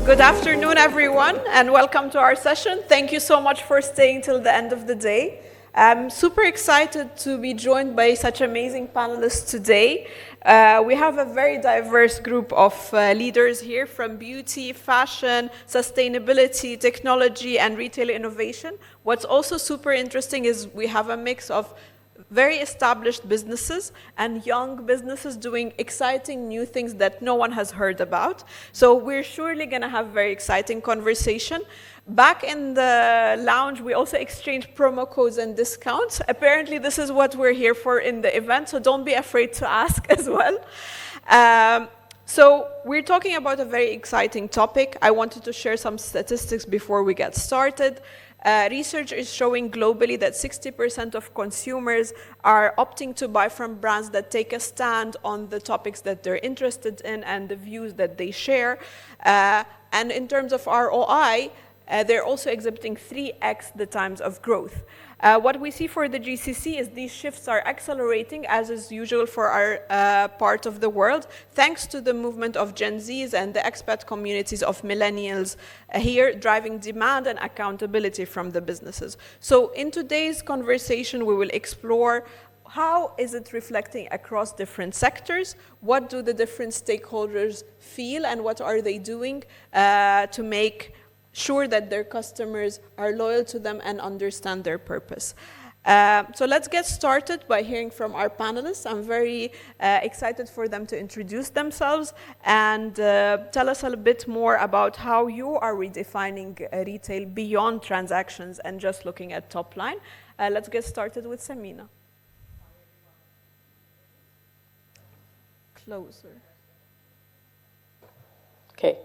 Good afternoon, everyone, and welcome to our session. Thank you so much for staying till the end of the day. I'm super excited to be joined by such amazing panelists today. We have a very diverse group of leaders here from beauty, fashion, sustainability, technology, and retail innovation. What's also super interesting is we have a mix of very established businesses and young businesses doing exciting new things that no one has heard about. So we're surely going to have very exciting conversation. Back in the lounge, we also exchanged promo codes and discounts. Apparently, this is what we're here for in the event, so don't be afraid to ask as well. So we're talking about a very exciting topic. I wanted to share some statistics before we get started. Research is showing globally that 60% of consumers are opting to buy from brands that take a stand on the topics that they're interested in and the views that they share. And in terms of ROI, they're also exhibiting 3x the times of growth. What we see for the GCC is these shifts are accelerating, as is usual for our part of the world, thanks to the movement of Gen Zs and the expat communities of millennials here, driving demand and accountability from the businesses. So in today's conversation, we will explore how is it reflecting across different sectors? What do the different stakeholders feel, and what are they doing to make sure that their customers are loyal to them and understand their purpose. So let's get started by hearing from our panelists. I'm very excited for them to introduce themselves and tell us a little bit more about how you are redefining retail beyond transactions and just looking at top line. Let's get started with Samina. Closer. Okay.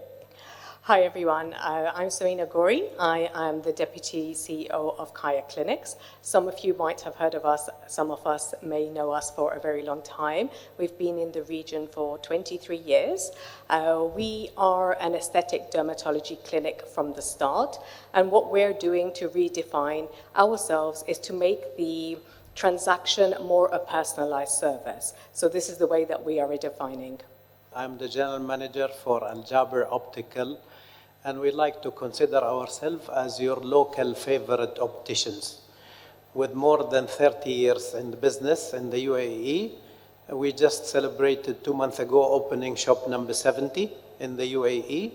Hi, everyone. I'm Samina Gori. I am the Deputy CEO of Kaya Clinics. Some of you might have heard of us. Some of us may know us for a very long time. We've been in the region for 23 years. We are an aesthetic dermatology clinic from the start. And what we're doing to redefine ourselves is to make the transaction more a personalized service. So this is the way that we are redefining. I'm the general manager for Al Jaber Optical, and we like to consider ourselves as your local favorite opticians. With more than 30 years in the business in the UAE, we just celebrated 2 months ago opening shop number 70 in the UAE.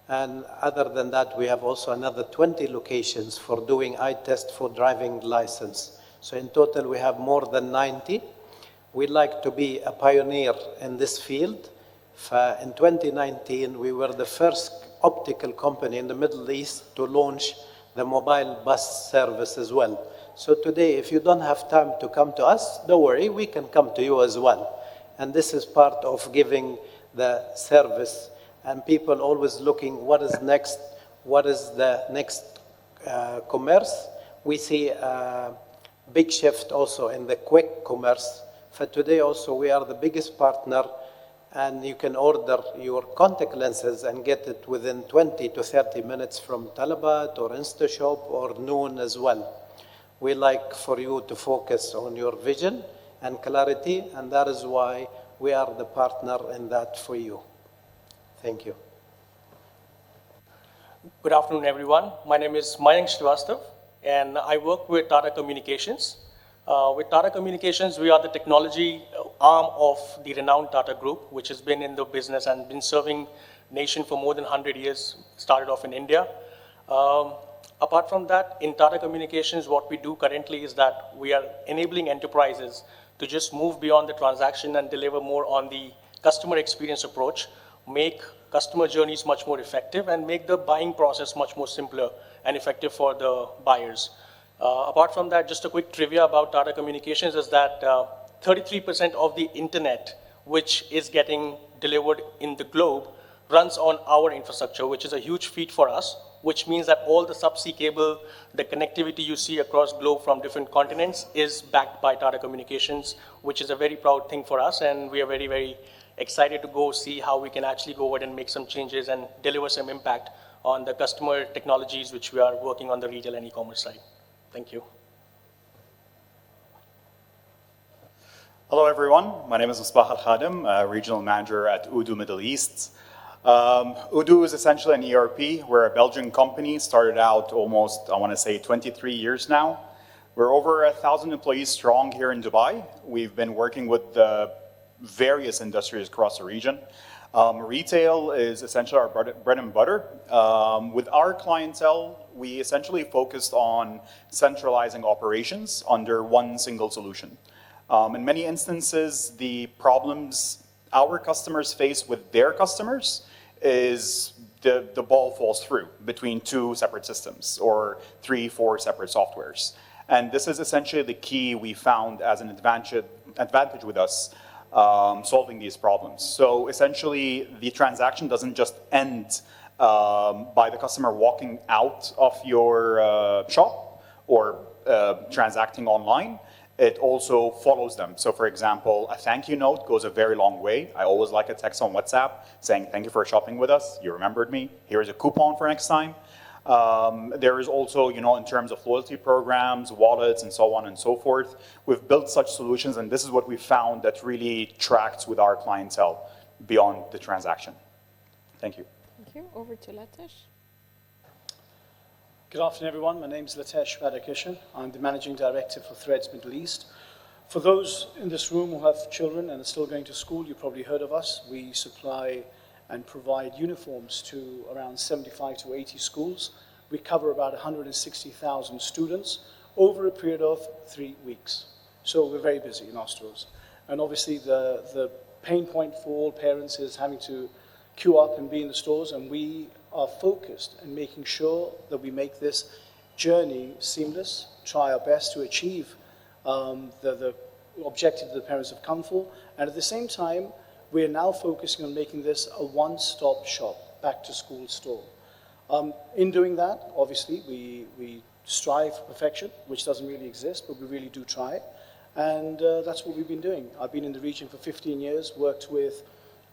And other than that, we have also another 20 locations for doing eye test for driving license. So in total, we have more than 90. We like to be a pioneer in this field. In 2019, we were the first optical company in the Middle East to launch the mobile bus service as well. So today, if you don't have time to come to us, don't worry, we can come to you as well. And this is part of giving the service. And people always looking, what is next? What is the next commerce? We see a big shift also in the quick commerce. For today also, we are the biggest partner, and you can order your contact lenses and get it within 20 to 30 minutes from Talabat or InstaShop or Noon as well. We like for you to focus on your vision and clarity, and that is why we are the partner in that for you. Thank you. Good afternoon, everyone. My name is Mayank Srivastav, and I work with Tata Communications. With Tata Communications, we are the technology arm of the renowned Tata Group, which has been in the business and been serving nation for more than 100 years, started off in India. Apart from that, in Tata Communications, what we do currently is that we are enabling enterprises to just move beyond the transaction and deliver more on the customer experience approach, make customer journeys much more effective, and make the buying process much more simpler and effective for the buyers. Apart from that, just a quick trivia about Tata Communications is that 33% of the internet, which is getting delivered in the globe, runs on our infrastructure, which is a huge feat for us, which means that all the subsea cable, the connectivity you see across globe from different continents is backed by Tata Communications, which is a very proud thing for us. And we are very, very excited to go see how we can actually go ahead and make some changes and deliver some impact on the customer technologies, which we are working on the retail and e-commerce side. Thank you. Hello, everyone. My name is Musbah Al-Khadim, Regional Manager at Udu Middle East. Odoo is essentially an ERP. We're a Belgian company, started out almost, I want to say, 23 years now. We're over 1,000 employees strong here in Dubai. We've been working with various industries across the region. Retail is essentially our bread and butter. With our clientele, we essentially focused on centralizing operations under one single solution. In many instances, the problems our customers face with their customers is the ball falls through between two separate systems or 3, 4 separate softwares. And this is essentially the key we found as an advantage with us solving these problems. So essentially, the transaction doesn't just end by the customer walking out of your shop or transacting online. It also follows them. So for example, a thank you note goes a very long way. I always like a text on WhatsApp saying, thank you for shopping with us. You remembered me. Here's a coupon for next time. There is also, in terms of loyalty programs, wallets, and so on and so forth. We've built such solutions, and this is what we found that really tracks with our clientele beyond the transaction. Thank you. Thank you. Over to Latish. Good afternoon, everyone. My name is Latesh Radhakishan. I'm the Managing Director for Threads Middle East. For those in this room who have children and are still going to school, you've probably heard of us. We supply and provide uniforms to around 75 to 80 schools. We cover about 160,000 students over a period of 3 weeks. So we're very busy in our stores. And obviously the pain point for all parents is having to queue up and be in the stores, and we are focused in making sure that we make this journey seamless, try our best to achieve the objective that the parents have come for, and at the same time, we are now focusing on making this a one-stop shop, back-to-school store. In doing that, obviously, we strive for perfection, which doesn't really exist, but we really do try, and that's what we've been doing. I've been in the region for 15 years, worked with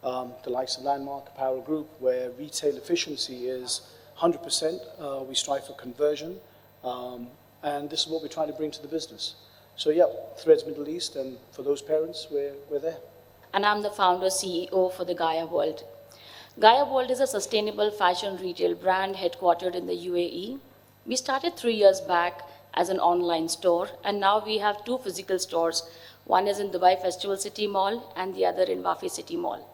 the likes of Landmark Apparel Group, where retail efficiency is 100%. We strive for conversion, and this is what we're trying to bring to the business. So yeah, Threads Middle East, and for those parents, we're there. And I'm the founder CEO for the Gaia World. Gaia World is a sustainable fashion retail brand headquartered in the UAE. We started 3 years back as an online store, and now we have 2 physical stores. One is in Dubai Festival City Mall and the other in Wafi City Mall.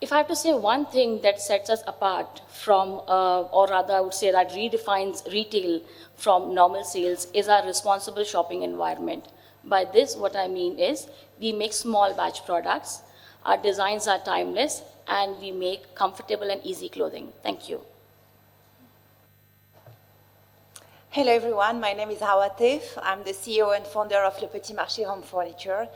If I have to say one thing that sets us apart from, or rather I would say that redefines retail from normal sales, is our responsible shopping environment. By this, what I mean is we make small batch products, our designs are timeless, and we make comfortable and easy clothing. Thank you. Hello everyone, my name is Hawa Taif. I'm the CEO and founder of Le Petit Marché Home Furniture.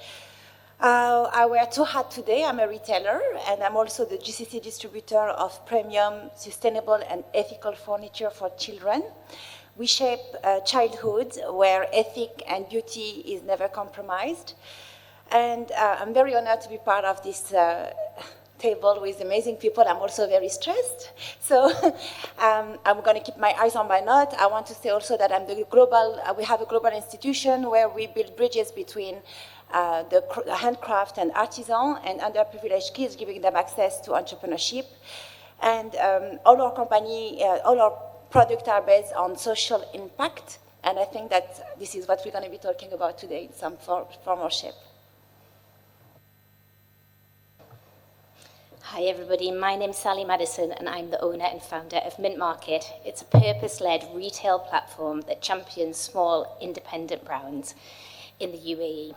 I wear 2 hats today. I'm a retailer, and I'm also the GCC distributor of premium, sustainable, and ethical furniture for children. We shape childhood where ethic and beauty is never compromised. And I'm very honored to be part of this table with amazing people. I'm also very stressed. So I'm going to keep my eyes on my note. I want to say also that we have a global institution where we build bridges between the handcraft and artisan and underprivileged kids, giving them access to entrepreneurship. And all our products are based on social impact. And I think that this is what we're going to be talking about today in some form or shape. Hi everybody, my name's Sally Madison and I'm the owner and founder of Mint Market. It's a purpose-led retail platform that champions small independent brands in the UAE.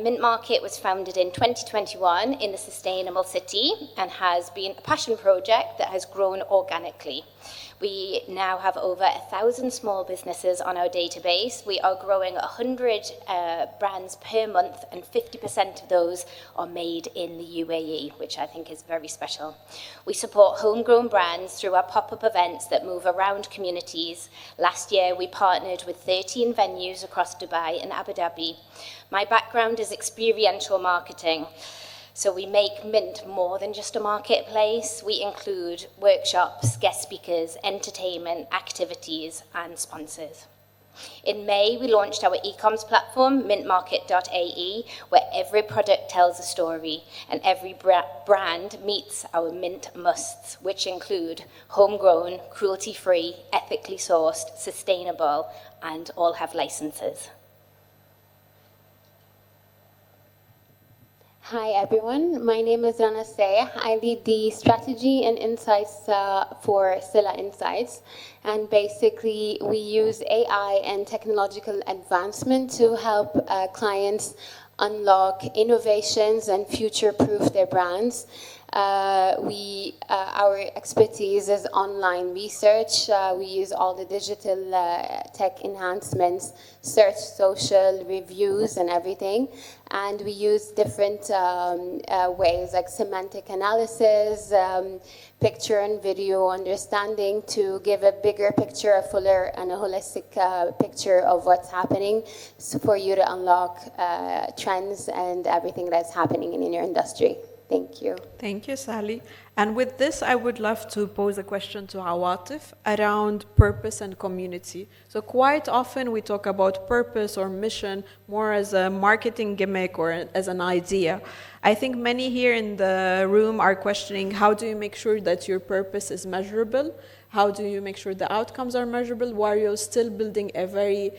Mint Market was founded in 2021 in the Sustainable City and has been a passion project that has grown organically. We now have over 1,000 small businesses on our database. We are growing 100 brands per month, and 50% of those are made in the UAE, which I think is very special. We support homegrown brands through our pop-up events that move around communities. Last year, we partnered with 13 venues across Dubai and Abu Dhabi. My background is experiential marketing. So we make Mint more than just a marketplace. We include workshops, guest speakers, entertainment, activities, and sponsors. In May, we launched our e-coms platform, mintmarket.ae, where every product tells a story and every brand meets our mint musts, which include homegrown, cruelty-free, ethically sourced, sustainable, and all have licenses. Hi everyone, my name is Rana Say. I lead the strategy and insights for Silla Insights, and basically we use AI and technological advancement to help clients unlock innovations and future-proof their brands. Our expertise is online research. We use all the digital tech enhancements, search, social, reviews, and everything. And we use different ways like semantic analysis, picture and video understanding to give a bigger picture, a fuller and a holistic picture of what's happening for you to unlock trends and everything that's happening in your industry. Thank you. Thank you, Sally. And with this, I would love to pose a question to Awatif around purpose and community. So quite often we talk about purpose or mission more as a marketing gimmick or as an idea. I think many here in the room are questioning, how do you make sure that your purpose is measurable? How do you make sure the outcomes are measurable while you're still building a very,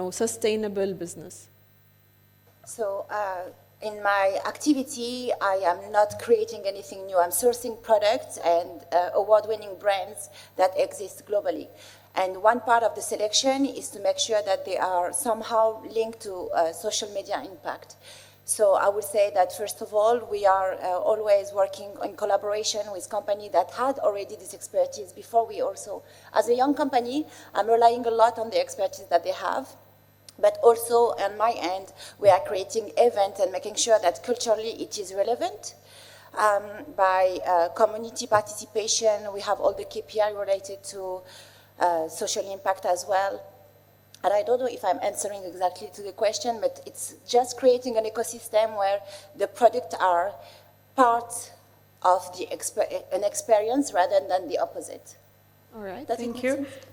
sustainable business? So, in my activity, I am not creating anything new. I'm sourcing products and award-winning brands that exist globally. And one part of the selection is to make sure that they are somehow linked to social media impact. So I would say that, first of all, we are always working in collaboration with companies that had already this expertise before we also. As a young company, I'm relying a lot on the expertise that they have. But also, on my end, we are creating events and making sure that culturally it is relevant. By community participation, we have all the KPI related to social impact as well. And I don't know if I'm answering exactly to the question, but it's just creating an ecosystem where the products are part of an experience rather than the opposite. All right, Does thank it you. make sense?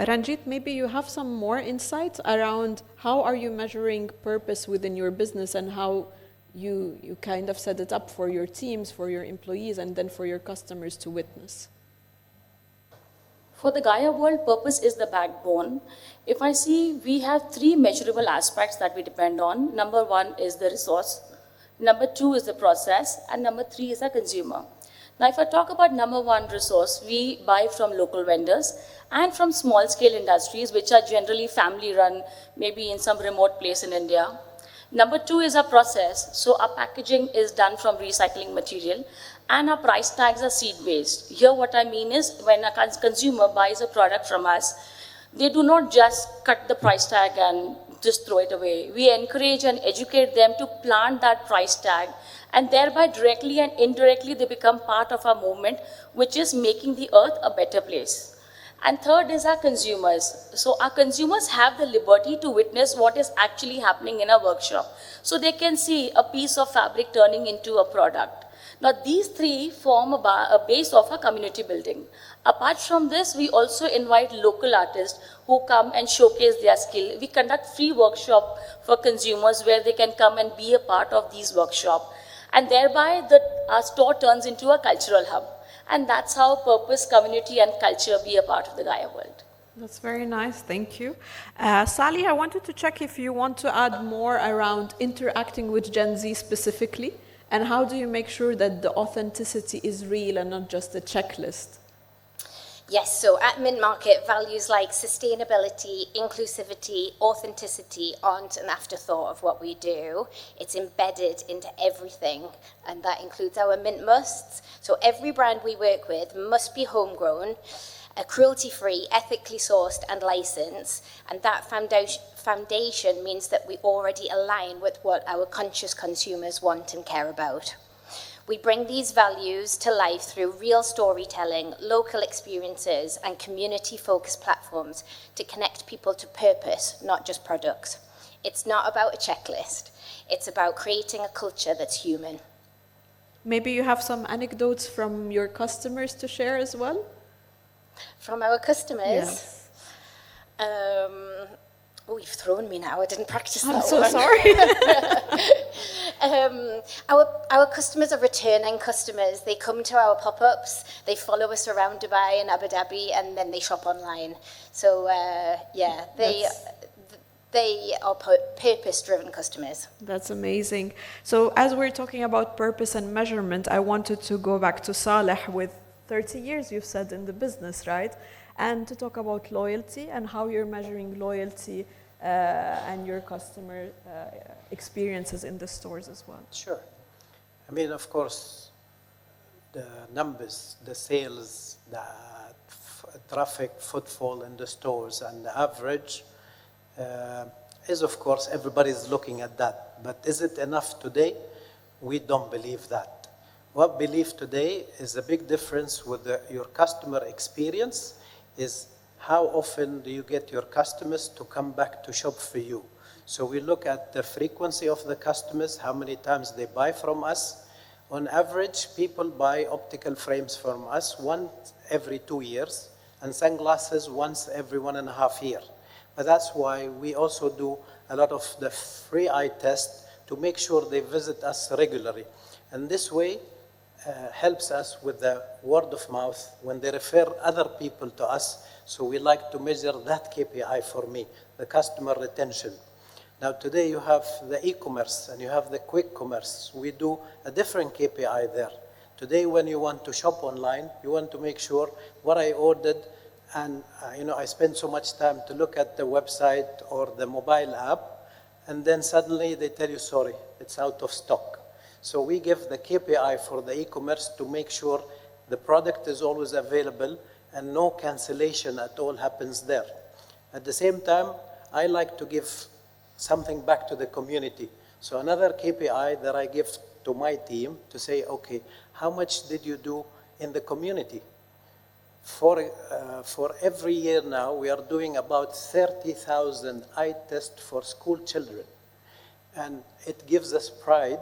Ranjit, maybe you have some more insights around how are you measuring purpose within your business and how you kind of set it up for your teams, for your employees, and then for your customers to witness. For the Gaia world, purpose is the backbone. If I see, we have 3 measurable aspects that we depend on. Number 1 is the resource. Number 2 is the process. And number 3 is the consumer. Now, if I talk about number 1 resource, we buy from local vendors and from small-scale industries, which are generally family-run, maybe in some remote place in India. Number 2 is our process. So our packaging is done from recycling material, and our price tags are seed-based. Here, what I mean is, when a consumer buys a product from us, they do not just cut the price tag and just throw it away. We encourage and educate them to plant that price tag, and thereby directly and indirectly they become part of our movement, which is making the earth a better place. And third is our consumers. So our consumers have the liberty to witness what is actually happening in a workshop. So they can see a piece of fabric turning into a product. Now these 3 form a base of our community building. Apart from this, we also invite local artists who come and showcase their skill. We conduct free workshop for consumers where they can come and be a part of these workshops. And thereby, our store turns into a cultural hub. And that's how purpose, community, and culture be a part of the Gaia world. That's very nice, thank you. Sally, I wanted to check if you want to add more around interacting with Gen Z specifically, and how do you make sure that the authenticity is real and not just a checklist? Yes, so at Mint Market, values like sustainability, inclusivity, authenticity aren't an afterthought of what we do. It's embedded into everything, and that includes our Mint musts. So every brand we work with must be homegrown, cruelty-free, ethically sourced and licensed, and that foundation means that we already align with what our conscious consumers want and care about. We bring these values to life through real storytelling, local experiences, and community-focused platforms to connect people to purpose, not just products. It's not about a checklist. It's about creating a culture that's human. Maybe you have some anecdotes from your customers to share as well? From our customers? Yes. You've thrown me now. I didn't practice that I'm so one. sorry. Our customers are returning customers. They come to our pop-ups, they follow us around Dubai and Abu Dhabi, and then they shop online. So they are purpose-driven customers. That's amazing. So as we're talking about purpose and measurement, I wanted to go back to Saleh with 30 years, you've said, in the business, right? And to talk about loyalty and how you're measuring loyalty and your customer experiences in the stores as well. Sure. I mean, of course, the numbers, the sales, the traffic, footfall in the stores, and the average is, of course, everybody's looking at that. But is it enough today? We don't believe that. What we believe today is a big difference with your customer experience is how often do you get your customers to come back to shop for you. So we look at the frequency of the customers, how many times they buy from us. On average, people buy optical frames from us once every 2 years and sunglasses once every 1.5 years. But that's why we also do a lot of the free eye test to make sure they visit us regularly. And this way helps us with the word of mouth when they refer other people to us. So we like to measure that KPI for me, the customer retention. Now today you have the e-commerce and you have the quick commerce. We do a different KPI there. Today when you want to shop online, you want to make sure what I ordered and I spend so much time to look at the website or the mobile app, and then suddenly they tell you, sorry, it's out of stock. So we give the KPI for the e-commerce to make sure the product is always available and no cancellation at all happens there. At the same time, I like to give something back to the community. So another KPI that I give to my team to say, okay, how much did you do in the community? For every year now, we are doing about 30,000 eye tests for school children. And it gives us pride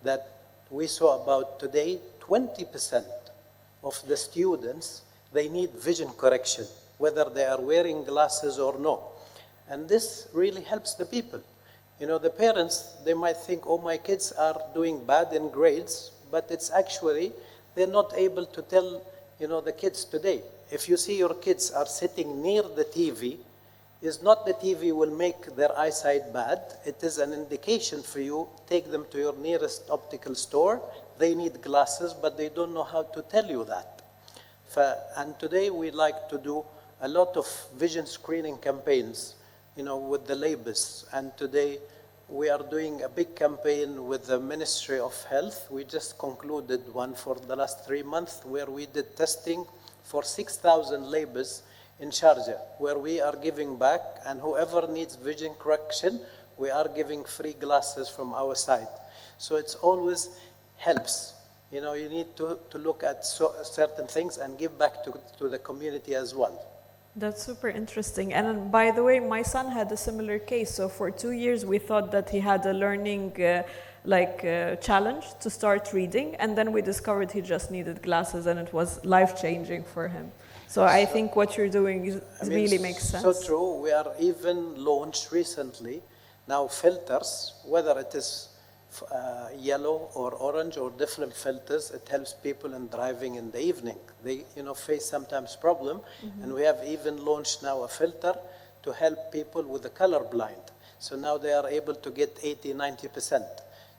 that we saw about today, 20% of the students, they need vision correction, whether they are wearing glasses or no. And this really helps the people. The parents, they might think, oh, my kids are doing bad in grades, but it's actually, they're not able to tell the kids today. If you see your kids are sitting near the TV, is not the TV will make their eyesight bad. It is an indication for you. Take them to your nearest optical store. They need glasses, but they don't know how to tell you that. And today we like to do a lot of vision screening campaigns, with the labels. And today we are doing a big campaign with the Ministry of Health. We just concluded one for the last 3 months where we did testing for 6,000 labels in Sharjah, where we are giving back, and whoever needs vision correction, we are giving free glasses from our side. So it's always helps. You need to look at certain things and give back to the community as well. That's super interesting. And by the way, my son had a similar case. So for 2 years, we thought that he had a learning challenge to start reading. And then we discovered he just needed glasses, and it was life-changing for him. So I think what you're doing really makes sense. So true. We are even launched recently now filters, whether it is yellow or orange or different filters. It helps people in driving in the evening. They face sometimes problem, and we have even launched now a filter to help people with the color blind. So now they are able to get 80-90%.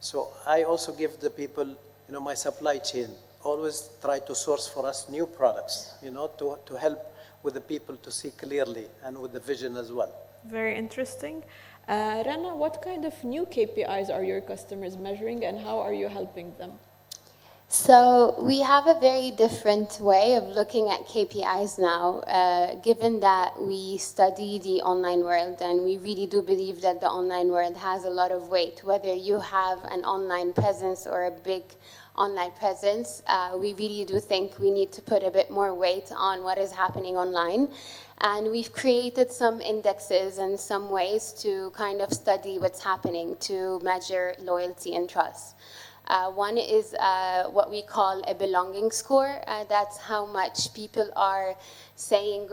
So I also give the people my supply chain always try to source for us new products to help with the people to see clearly and with the vision as well. Very interesting. Rana, what kind of new KPIs are your customers measuring, and how are you helping them? So we have a very different way of looking at KPIs now, given that we study the online world, and we really do believe that the online world has a lot of weight. Whether you have an online presence or a big online presence, we really do think we need to put a bit more weight on what is happening online. And we've created some indexes and some ways to kind of study what's happening to measure loyalty and trust. One is what we call a belonging score. That's how much people are saying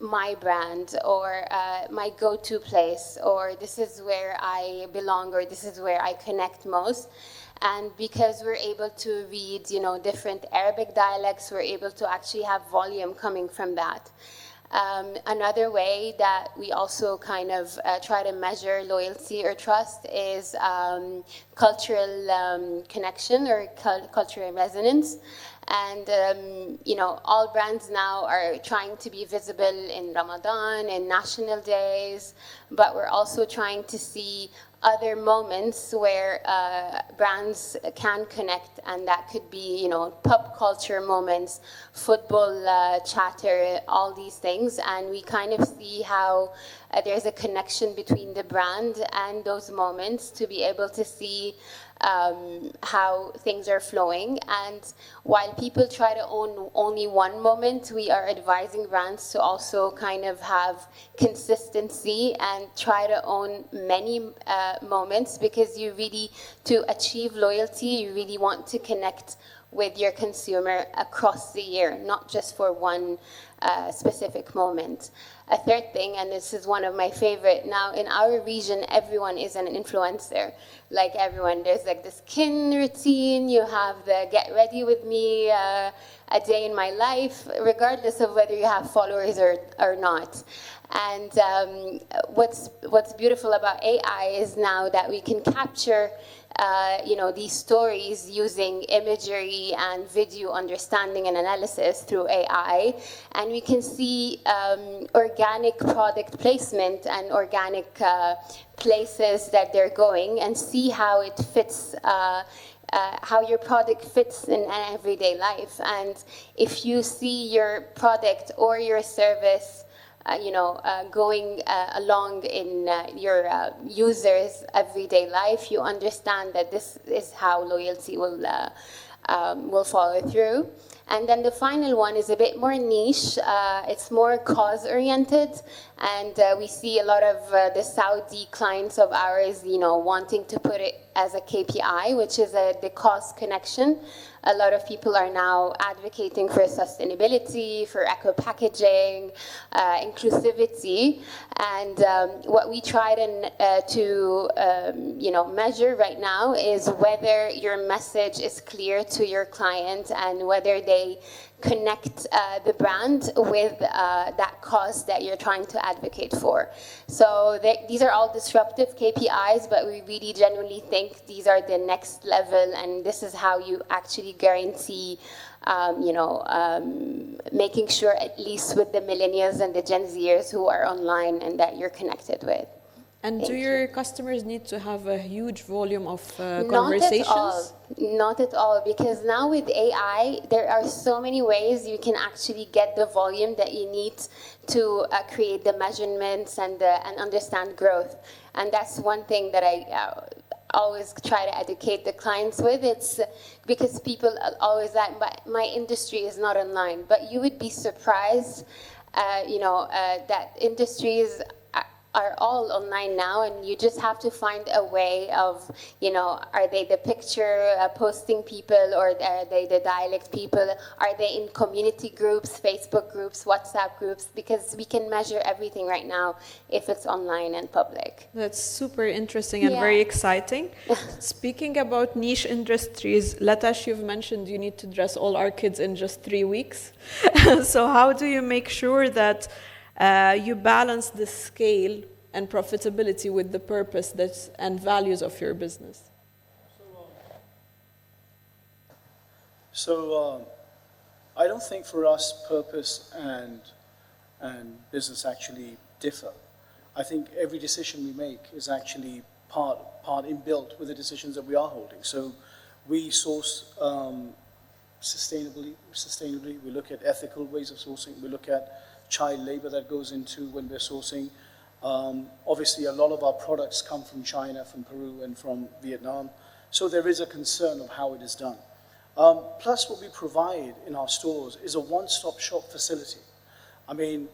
my brand or my go-to place, or this is where I belong, or this is where I connect most. And because we're able to read, different Arabic dialects, we're able to actually have volume coming from that. Another way that we also kind of try to measure loyalty or trust is cultural connection or cultural resonance. And, all brands now are trying to be visible in Ramadan and national days, but we're also trying to see other moments where brands can connect, and that could be, pop culture moments, football chatter, all these things, and we kind of see how there's a connection between the brand and those moments to be able to see how things are flowing. And while people try to own only one moment, we are advising brands to also kind of have consistency and try to own many moments, because you really, to achieve loyalty, you really want to connect with your consumer across the year, not just for one specific moment. A third thing, and this is one of my favorite, now in our region, everyone is an influencer. Like everyone, there's like the skin routine, you have the get ready with me, a day in my life, regardless of whether you have followers or not. And what's beautiful about AI is now that we can capture these stories using imagery and video understanding and analysis through AI, and we can see organic product placement and organic places that they're going, and see how it fits, how your product fits in an everyday life. And if you see your product or your service going along in your users' everyday life, you understand that this is how loyalty will follow through. And then the final one is a bit more niche. It's more cause-oriented, and we see a lot of the Saudi clients of ours, wanting to put it as a KPI, which is the cost connection. A lot of people are now advocating for sustainability, for eco-packaging, inclusivity, and what we try to measure right now is whether your message is clear to your client and whether they connect the brand with that cause that you're trying to advocate for. So these are all disruptive KPIs, but we really genuinely think these are the next level, and this is how you actually guarantee making sure, at least with the millennials and the Gen Zers who are online and that you're connected with. And do your customers need to have a huge volume of Not conversations? at all. Not at all, because now with AI, there are so many ways you can actually get the volume that you need to create the measurements and understand growth. And that's one thing that I always try to educate the clients with. It's because people always like, but my industry is not online. But you would be surprised, that industries are all online now, and you just have to find a way of, are they the picture posting people, or are they the dialect people? Are they in community groups, Facebook groups, WhatsApp groups? Because we can measure everything right now if it's online and public. That's super interesting and very exciting. Speaking about niche industries, Latash, you've mentioned you need to dress all our kids in just 3 weeks. So how do you make sure that you balance the scale and profitability with the purpose and values of your business? So I don't think for us purpose and business actually differ. I think every decision we make is actually part inbuilt with the decisions that we are holding. So we source sustainably. We look at ethical ways of sourcing. We look at child labor that goes into when we're sourcing. Obviously, a lot of our products come from China, from Peru, and from Vietnam. So there is a concern of how it is done. Plus, what we provide in our stores is a one-stop shop facility. I mean,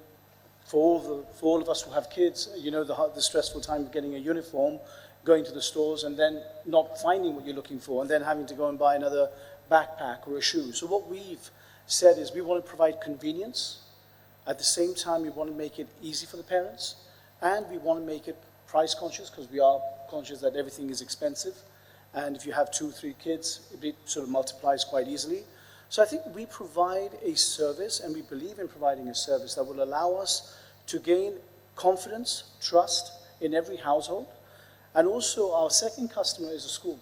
for all of us who have kids, the stressful time of getting a uniform going to the stores and then not finding what you're looking for and then having to go and buy another backpack or a shoe. So what we've said is we want to provide convenience. At the same time, we want to make it easy for the parents, and we want to make it price conscious, because we are conscious that everything is expensive. And if you have 2, 3 kids, it sort of multiplies quite easily. So I think we provide a service, and we believe in providing a service that will allow us to gain confidence, trust in every household. And also our second customer is a school.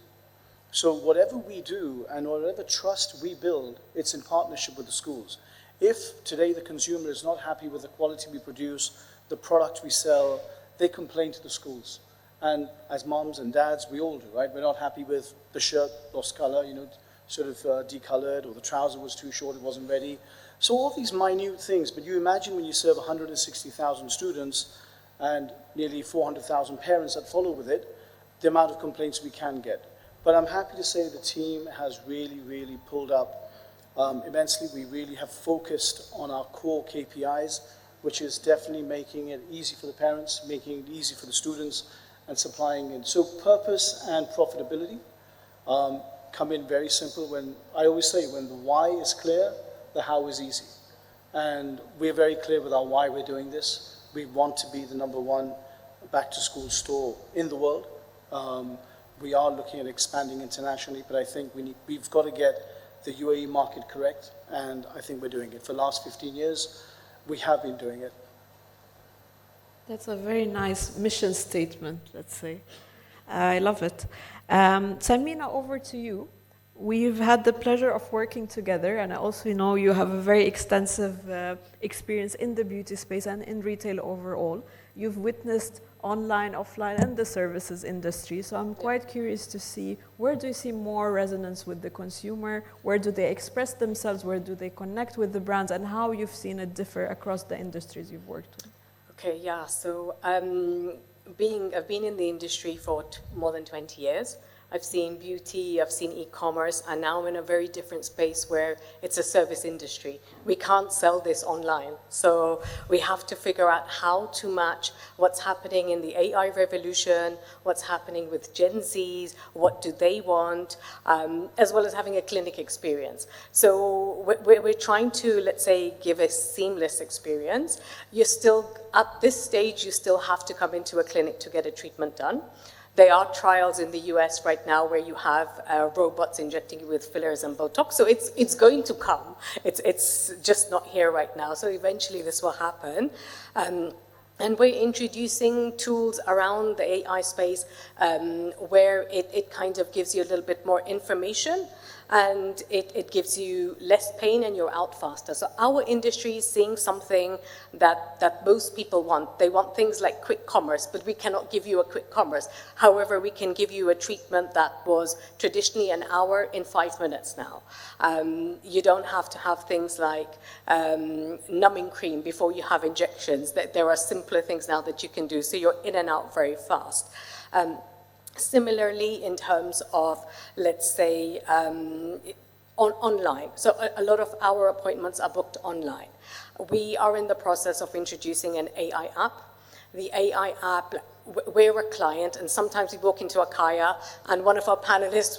So whatever we do and whatever trust we build, it's in partnership with the schools. If today the consumer is not happy with the quality we produce, the product we sell, they complain to the schools. And as moms and dads, we all do, right? We're not happy with the shirt lost color, sort of decolored, or the trouser was too short, it wasn't ready. So all these minute things, but you imagine when you serve 160,000 students and nearly 400,000 parents that follow with it, the amount of complaints we can get. But I'm happy to say the team has really, really pulled up immensely. We really have focused on our core KPIs, which is definitely making it easy for the parents, making it easy for the students, and supplying it. So purpose and profitability come in very simple. I always say, when the why is clear, the how is easy. And we're very clear with our why we're doing this. We want to be the #1 back-to-school store in the world. We are looking at expanding internationally, but I think we've got to get the UAE market correct, and I think we're doing it. For the last 15 years, we have been doing it. That's a very nice mission statement, let's say. I love it. Samina, over to you. We've had the pleasure of working together, and I also know you have a very extensive experience in the beauty space and in retail overall. You've witnessed online, offline, and the services industry, so I'm quite curious to see, where do you see more resonance with the consumer? Where do they express themselves? Where do they connect with the brands? And how you've seen it differ across the industries you've worked with? Okay, yeah, so I've been in the industry for more than 20 years. I've seen beauty, I've seen e-commerce, and now I'm in a very different space where it's a service industry. We can't sell this online. So we have to figure out how to match what's happening in the AI revolution, what's happening with Gen Zs, what do they want, as well as having a clinic experience. So we're trying to, let's say, give a seamless experience. You're still, at this stage, you still have to come into a clinic to get a treatment done. There are trials in the US right now where you have robots injecting you with fillers and Botox. So it's going to come. It's just not here right now. So eventually this will happen. And we're introducing tools around the AI space where it kind of gives you a little bit more information, and it gives you less pain and you're out faster. So our industry is seeing something that most people want. They want things like quick commerce, but we cannot give you a quick commerce. However, we can give you a treatment that was traditionally an hour in 5 minutes now. You don't have to have things like numbing cream before you have injections. There are simpler things now that you can do, so you're in and out very fast. Similarly, in terms of, let's say, online. So a lot of our appointments are booked online. We are in the process of introducing an AI app. The AI app, we're a client, and sometimes we walk into a Kaya, and one of our panelists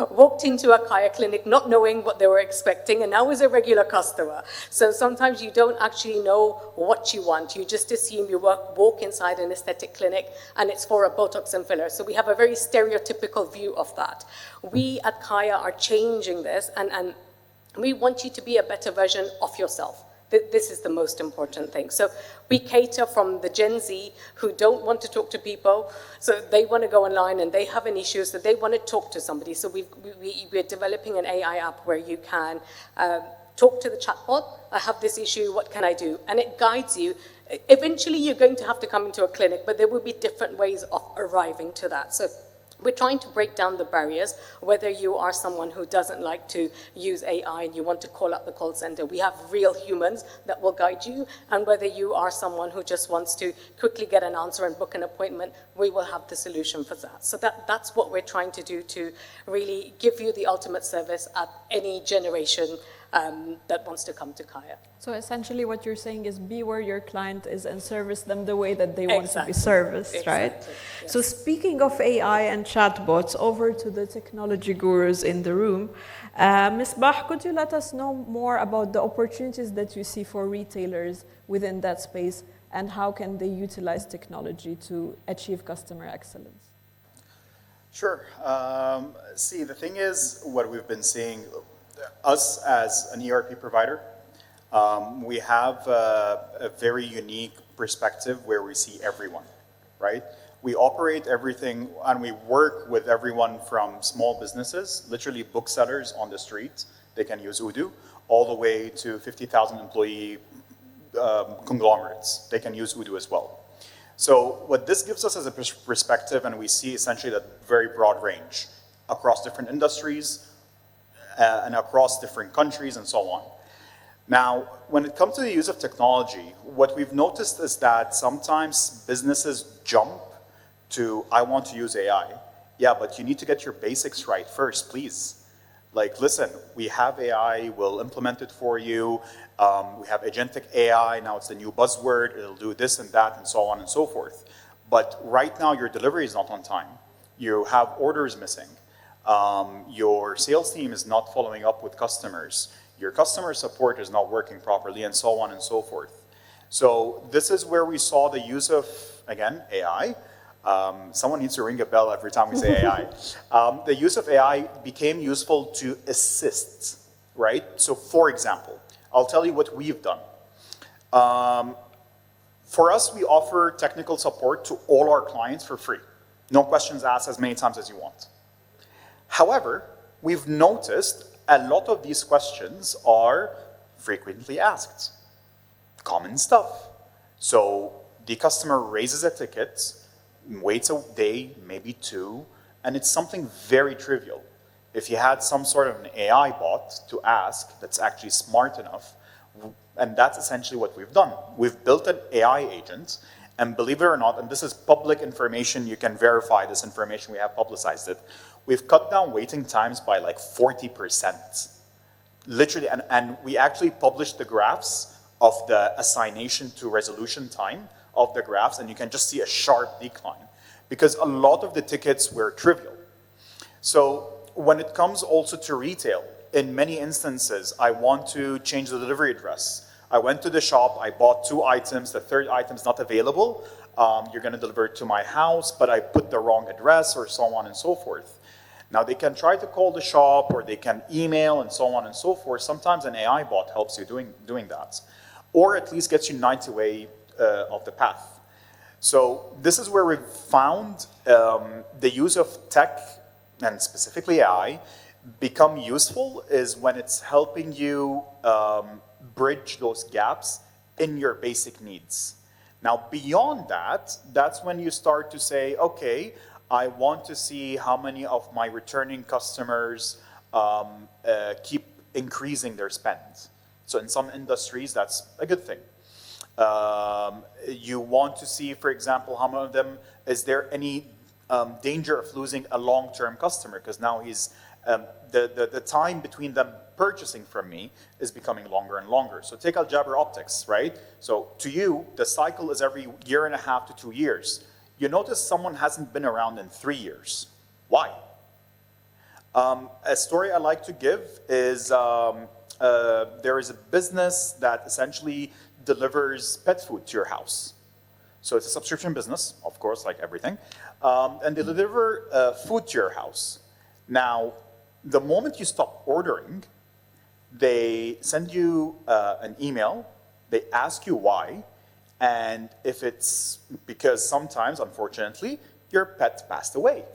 walked into a Kaya clinic not knowing what they were expecting, and now is a regular customer. So sometimes you don't actually know what you want. You just assume you walk inside an aesthetic clinic, and it's for a Botox and filler. So we have a very stereotypical view of that. We at Kaya are changing this, and we want you to be a better version of yourself. This is the most important thing. So we cater from the Gen Z who don't want to talk to people, so they want to go online and they have an issue, so they want to talk to somebody. So we're developing an AI app where you can talk to the chatbot. I have this issue, what can I do? And it guides you. Eventually you're going to have to come into a clinic, but there will be different ways of arriving to that. So we're trying to break down the barriers, whether you are someone who doesn't like to use AI and you want to call up the call center. We have real humans that will guide you, and whether you are someone who just wants to quickly get an answer and book an appointment, we will have the solution for that. So that's what we're trying to do to really give you the ultimate service at any generation that wants to come to Kaya. So essentially what you're saying is be where your client is and service them the way that they want to be Exactly. serviced, right? Exactly, yes. So speaking of AI and chatbots, over to the technology gurus in the room. Misbah, could you let us know more about the opportunities that you see for retailers within that space and how can they utilize technology to achieve customer excellence? Sure. See, the thing is, what we've been seeing, us as an ERP provider, we have a very unique perspective where we see everyone, right? We operate everything and we work with everyone from small businesses, literally booksellers on the street, they can use Odoo, all the way to 50,000 employee conglomerates, they can use Odoo as well. So what this gives us as a perspective, and we see essentially that very broad range across different industries and across different countries and so on. Now, when it comes to the use of technology, what we've noticed is that sometimes businesses jump to, I want to use AI. Yeah, but you need to get your basics right first, please. Like, listen, we have AI, we'll implement it for you. We have agentic AI, now it's the new buzzword, it'll do this and that and so on and so forth. But right now your delivery is not on time. You have orders missing. Your sales team is not following up with customers. Your customer support is not working properly and so on and so forth. So this is where we saw the use of, again, AI. Someone needs to ring a bell every time we say AI. The use of AI became useful to assist, right? So for example, I'll tell you what we've done. For us, we offer technical support to all our clients for free. No questions asked, as many times as you want. However, we've noticed a lot of these questions are frequently asked. Common stuff. So the customer raises a ticket, waits a day, maybe two, and it's something very trivial. If you had some sort of an AI bot to ask that's actually smart enough, and that's essentially what we've done. We've built an AI agent, and believe it or not, and this is public information, you can verify this information, we have publicized it, we've cut down waiting times by like 40%. Literally, and we actually published the graphs of the assignation to resolution time of the graphs, and you can just see a sharp decline because a lot of the tickets were trivial. So when it comes also to retail, in many instances, I want to change the delivery address. I went to the shop, I bought 2 items, the third item's not available, you're gonna deliver it to my house, but I put the wrong address or so on and so forth. Now they can try to call the shop or they can email and so on and so forth. Sometimes an AI bot helps you doing that, or at least gets you 90 way of the path. So this is where we've found the use of tech, and specifically AI, become useful is when it's helping you bridge those gaps in your basic needs. Now beyond that, that's when you start to say, okay, I want to see how many of my returning customers keep increasing their spend. So in some industries, that's a good thing. You want to see, for example, how many of them, is there any danger of losing a long-term customer? Because now he's, the time between them purchasing from me is becoming longer and longer. So take Al-Jaber Optics, right? So to you, the cycle is every 1.5 to 2 years. You notice someone hasn't been around in 3 years. Why? A story I like to give is there is a business that essentially delivers pet food to your house. So it's a subscription business, of course, like everything. And they deliver food to your house. Now, the moment you stop ordering, they send you an email, they ask you why, and if it's because sometimes, unfortunately, your pet passed away.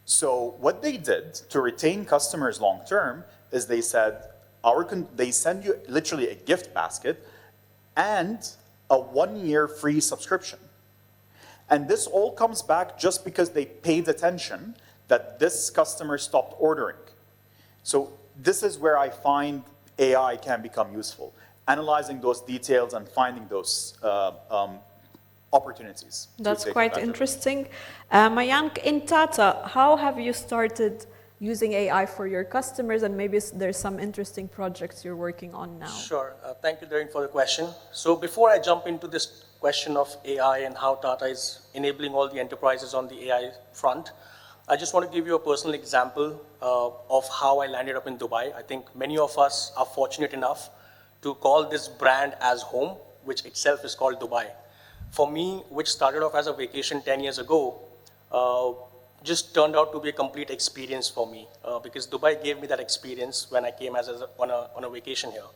So what they did to retain customers long term is they said, they send you literally a gift basket and a 1-year free subscription. And this all comes back just because they paid attention that this customer stopped ordering. So this is where I find AI can become useful, analyzing those details and finding those opportunities. That's quite interesting. Mayank, in Tata, how have you started using AI for your customers, and maybe there's some interesting projects you're working on now. Sure. Thank you, Darren, for the question. So before I jump into this question of AI and how Tata is enabling all the enterprises on the AI front, I just want to give you a personal example of how I landed up in Dubai. I think many of us are fortunate enough to call this brand as home, which itself is called Dubai. For me, which started off as a vacation 10 years ago, just turned out to be a complete experience for me because Dubai gave me that experience when I came on a vacation here.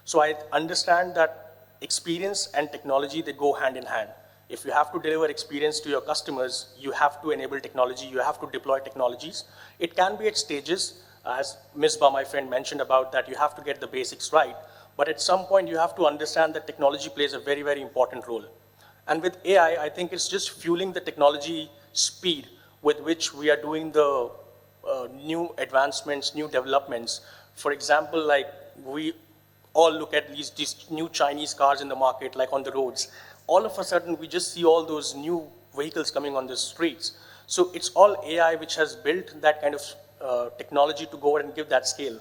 So I understand that experience and technology, they go hand in hand. If you have to deliver experience to your customers, you have to enable technology, you have to deploy technologies. It can be at stages, as Misbah, my friend, mentioned about that you have to get the basics right, but at some point you have to understand that technology plays a very, very important role. And with AI, I think it's just fueling the technology speed with which we are doing the new advancements, new developments. For example, like we all look at these new Chinese cars in the market, like on the roads. All of a sudden, we just see all those new vehicles coming on the streets. So it's all AI which has built that kind of technology to go and give that scale.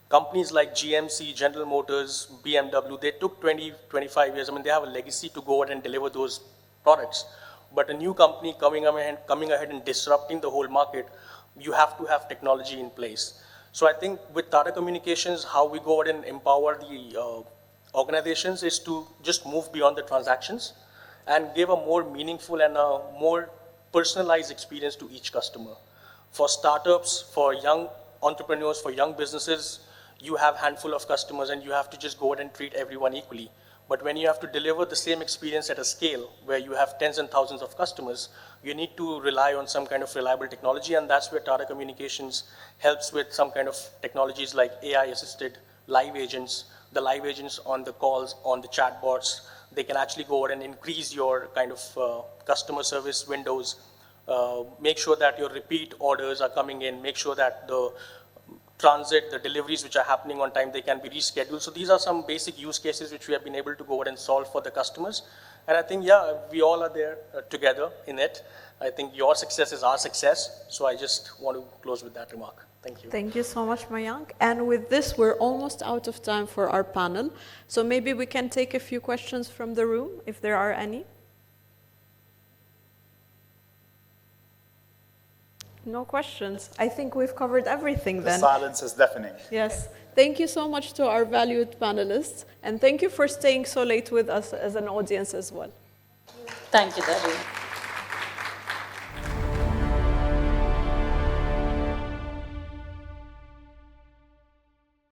Companies like GMC, General Motors, BMW, they took 20, 25 years. I mean, they have a legacy to go ahead and deliver those products. But a new company coming ahead and disrupting the whole market, you have to have technology in place. So I think with Tata Communications, how we go ahead and empower the organizations is to just move beyond the transactions and give a more meaningful and a more personalized experience to each customer. For startups, for young entrepreneurs, for young businesses, you have a handful of customers and you have to just go ahead and treat everyone equally. But when you have to deliver the same experience at a scale where you have tens and thousands of customers, you need to rely on some kind of reliable technology, and that's where Tata Communications helps with some kind of technologies like AI-assisted live agents, the live agents on the calls, on the chatbots. They can actually go ahead and increase your kind of customer service windows, make sure that your repeat orders are coming in, make sure that the transit, the deliveries which are happening on time, they can be rescheduled. So these are some basic use cases which we have been able to go ahead and solve for the customers. And I think, yeah, we all are there together in it. I think your success is our success. So I just want to close with that remark. Thank you. Thank you so much, Mayank. And with this, we're almost out of time for our panel. So maybe we can take a few questions from the room, if there are any. No questions. I think we've covered everything then. The silence is deafening. Yes. Thank you so much to our valued panelists. And thank you for staying so late with us as an audience as well. Thank you, Darren.